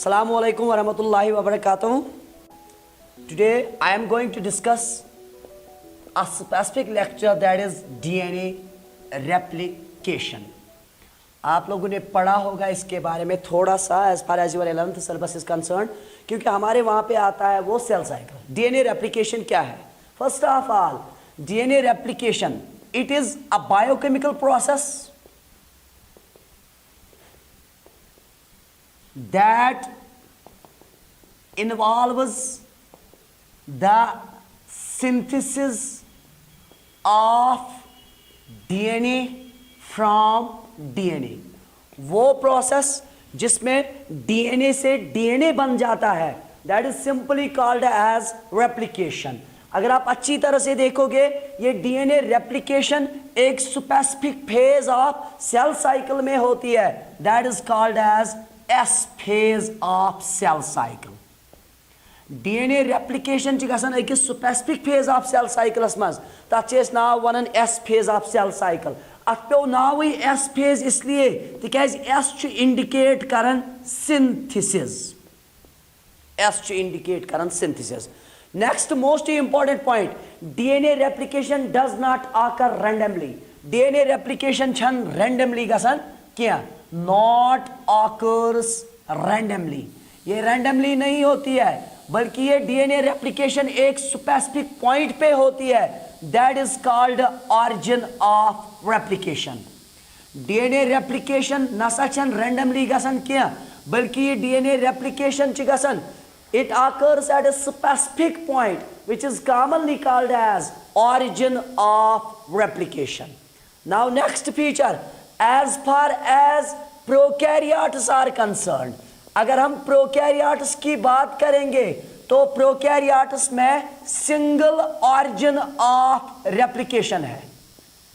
Assalamu alaikum wa rahmatullahi wa barakatuh. Today I am going to discuss a specific lecture that is DNA replication. आप लोगों ने पढ़ा होगा इसके बारे में थोड़ा सा as far as your 11th syllabus is concern, क्योंकि हमारे वहाँ पे आता है वो सेल साइकिल. डीएनए रेप्लिकेशन क्या है? First of all, DNA replication it is a biochemical process that involves the synthesis of DNA from DNA. वो प्रोसेस जिसमें DNA से DNA बन जाता है, that is simply called as replication. अगर आप अच्छी तरह से देखोगे ये डीएनए रेप्लिकेशन एक specific phase of cell cycle में होती है, that is called as S phase of cell cycle. DNA replication च गसन एक specific phase of cell cycle मज तथ नाव one S phase of cell cycle. अत पे नाव S phase इसलिए तिकाज S च इंडिकेट करन synthesis. S च indicate Karan synthesis. Next most important point, DNA replication does not occur randomly. DNA replication छन randomly गसन क्या? Not occurs randomly. ये randomly नहीं होती है, बल्कि ये डीएनए रेप्लिकेशन एक स्पेसिफिक पॉइंट पे होती है, that is called origin of replication. DNA replication नसा छन randomly गसन क्या, बल्कि ये डीएनए रेप्लिकेशन च गसन it occurs at a specific point which is commonly called as origin of replication. Now next feature, as far as prokaryotes are concern, अगर हम prokaryotes की बात करेंगे तो प्रोकैरियोट्स में सिंगल ऑरिजिन ऑफ रेप्लिकेशन है.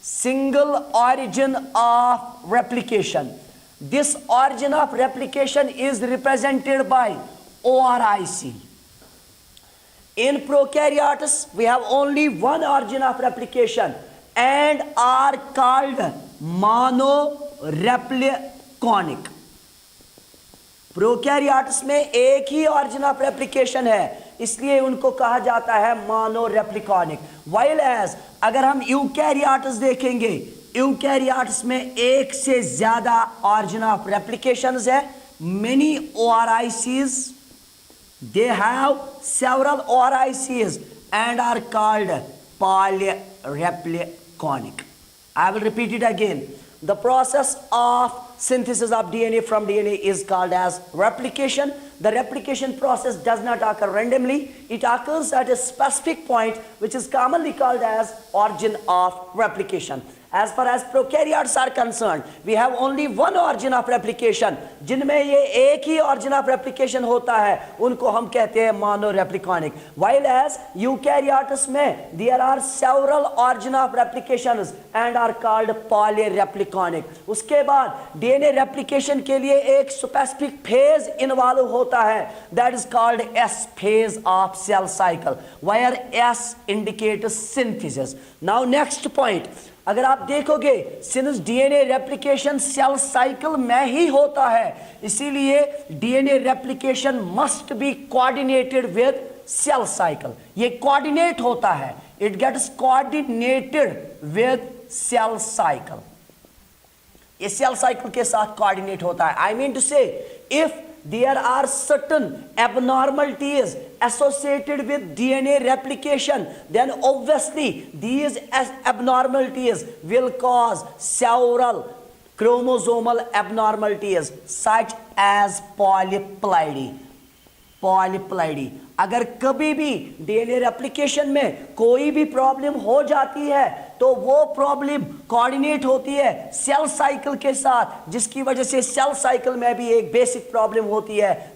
Single origin of replication. This origin of replication is represented by ORIC. In prokaryotes we have only one origin of replication and are called monorepliconic. Prokaryotes में एक ही origin of replication है, इसलिए उनको कहा जाता है मोनोरेप्लिकॉनिक. While as अगर हम यूकैरियोट्स देखेंगे, यूकैरियोट्स में एक से ज्यादा ऑरिजिन ऑफ रेप्लिकेशंस है. Many ORICs, they have several ORICs and are called polyrepliconic. I will repeat it again. The process of synthesis of DNA from DNA is called as replication. The replication process does not occur randomly. It occurs at a specific point which is commonly called as origin of replication. As far as prokaryotes are concerned, we have only one origin of replication. जिनमें ये एक ही origin of replication होता है, उनको हम कहते हैं monorepliconic. While as eukaryotes में there are several origin of replications and are called polyrepliconic. उसके बाद DNA replication के लिए एक specific phase involve होता है, that is called S phase of cell cycle, where S indicates synthesis. Now next point, अगर आप देखोगे since DNA replication cell cycle में ही होता है, इसीलिए DNA replication must be coordinated with cell cycle. ये कोऑर्डिनेट होता है, it gets coordinated with cell cycle. ये सेल साइकिल के साथ कोऑर्डिनेट होता है. I mean to say if there are certain abnormalities associated with DNA replication, then obviously these abnormalities will cause several chromosomal abnormalities such as polyploidy. पॉलीप्लाइडी. अगर कभी भी DNA replication में कोई भी प्रॉब्लम हो जाती है तो वो प्रॉब्लम कोऑर्डिनेट होती है सेल साइकिल के साथ, जिसकी वजह से सेल साइकिल में भी एक बेसिक प्रॉब्लम होती है.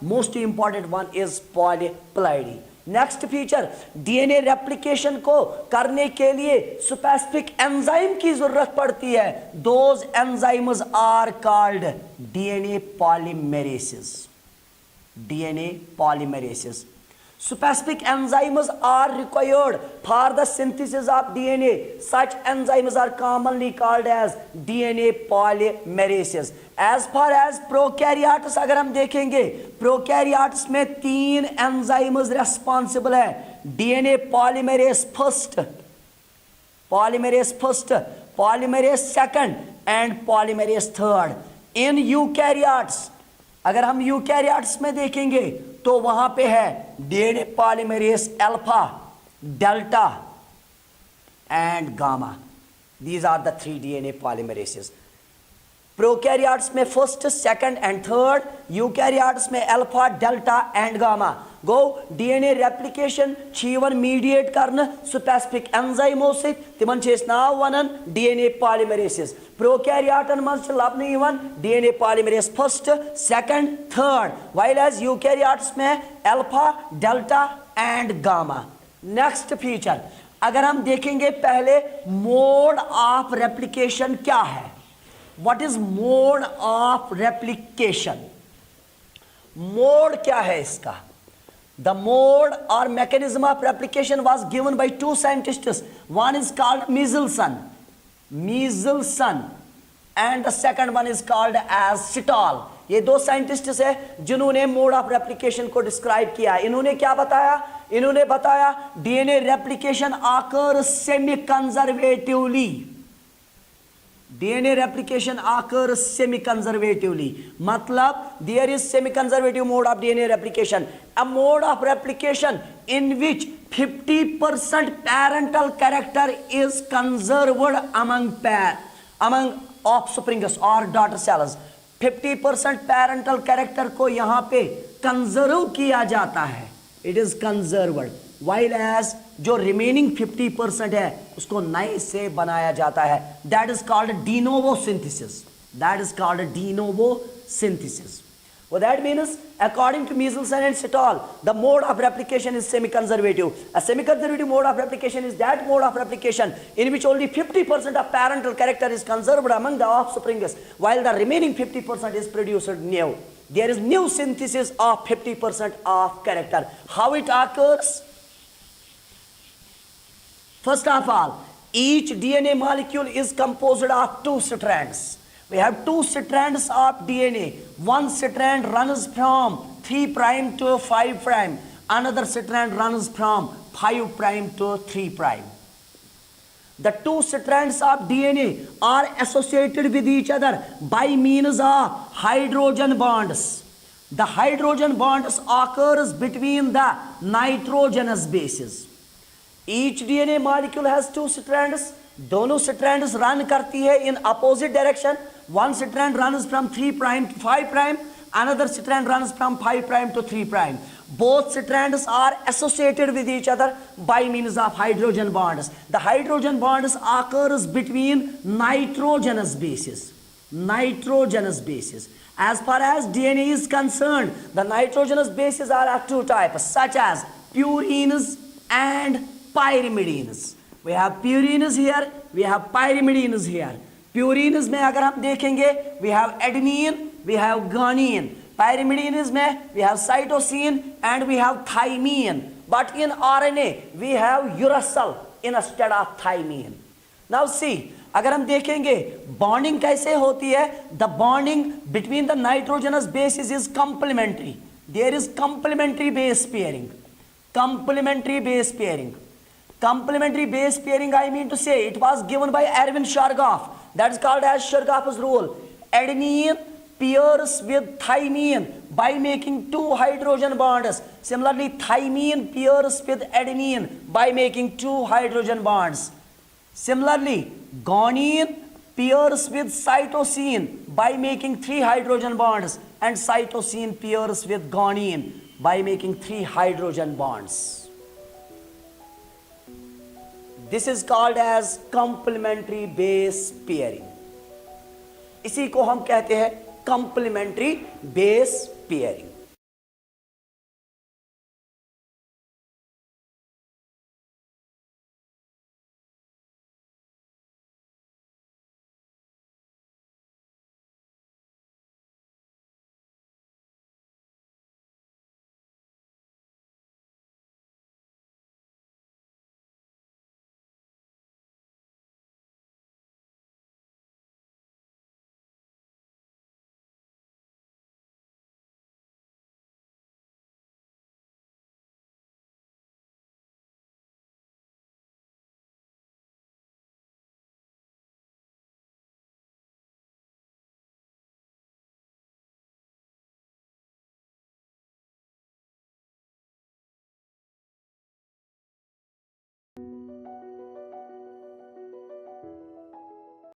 Most important one is polyploidy. Next feature, DNA replication को करने के लिए स्पेसिफिक एंजाइम की जरूरत पड़ती है. Those enzymes are called DNA polymerases. DNA polymerases. Specific enzymes are required for the synthesis of DNA. Such enzymes are commonly called as DNA polymerases as far as prokaryotes अगर हम देखेंगे, prokaryotes में 3 enzymes responsible है, DNA polymerase first, polymerase first, polymerase second and polymerase third. In eukaryotes अगर हम eukaryotes में देखेंगे तो वहां पे है DNA polymerase alpha, delta and gamma. These are the 3 DNA polymerases. Prokaryotes में first, second and third, eukaryotes में अल्फा, डेल्टा एंड गामा। गो डीएनए रेप्लिकेशन छीवन मीडिएट करन स्पेसिफिक एंजाइमो से, तिमन छे नाव वनन डीएनए पॉलीमरेसेस। प्रोकैरियोटन मन छ लबन यिवन DNA polymerase first, second, third, while as eukaryotes में alpha, delta and gamma. Next feature अगर हम देखेंगे, पहले मोड ऑफ रेप्लिकेशन क्या है? What is mode of replication? Mode क्या है इसका? The mode or mechanism of replication was given by 2 scientists. One is called Michelson, and the second one is called as Sital. ये 2 scientist है जिन्होंने mode of replication को describe किया। इन्होंने क्या बताया? इन्होंने बताया DNA replication occur semi conservatively. DNA replication occurs semi-conservatively. मतलब there is semi-conservative mode of DNA replication. A mode of replication in which 50% parental character is conserved among offsprings or daughter cells. 50% parental character को यहाँ पे conserve किया जाता है. It is conserved. While as जो remaining 50% है उसको नए से बनाया जाता है। That is called de novo synthesis. That is called de novo synthesis. What that means, according to Michelson and Sital, the mode of replication is semi-conservative. A semi-conservative mode of replication is that mode of replication in which only 50% of parental character is conserved among the offsprings, while the remaining 50% is produced new. There is new synthesis of 50% of character. How it occurs? First of all, each DNA molecule is composed of 2 strands. We have 2 strands of DNA. One strand runs from 3 prime to 5 prime. Another strand runs from 5 prime to 3 prime. The 2 strands of DNA are associated with each other by means of hydrogen bonds. The hydrogen bonds occurs between the nitrogenous bases. Each DNA molecule has 2 strands. दोनों strands run करती है in opposite direction. One strand runs from 3 prime to 5 prime. Another strand runs from 5 prime to 3 prime. Both strands are associated with each other by means of hydrogen bonds. The hydrogen bonds occurs between nitrogenous bases. Nitrogenous bases. As far as DNA is concerned, the nitrogenous bases are of 2 types, such as purines and pyrimidines. We have purines here, we have pyrimidines here. Purines में अगर हम देखेंगे, we have adenine, we have guanine. Pyrimidines में we have cytosine and we have thymine. But in RNA we have uracil instead of thymine. Now see, अगर हम देखेंगे bonding कैसे होती है, the bonding between the nitrogenous bases is complementary. There is complementary base pairing. Complementary base pairing. Complementary base pairing, I mean to say, it was given by Erwin Chargaff. That is called as Chargaff's rule. Adenine pairs with thymine by making 2 hydrogen bonds. Similarly, thymine pairs with adenine by making 2 hydrogen bonds. Similarly, guanine pairs with cytosine by making 3 hydrogen bonds, and cytosine pairs with guanine by making 3 hydrogen bonds. This is called as complementary base pairing. इसी को हम कहते हैं complementary base pairing.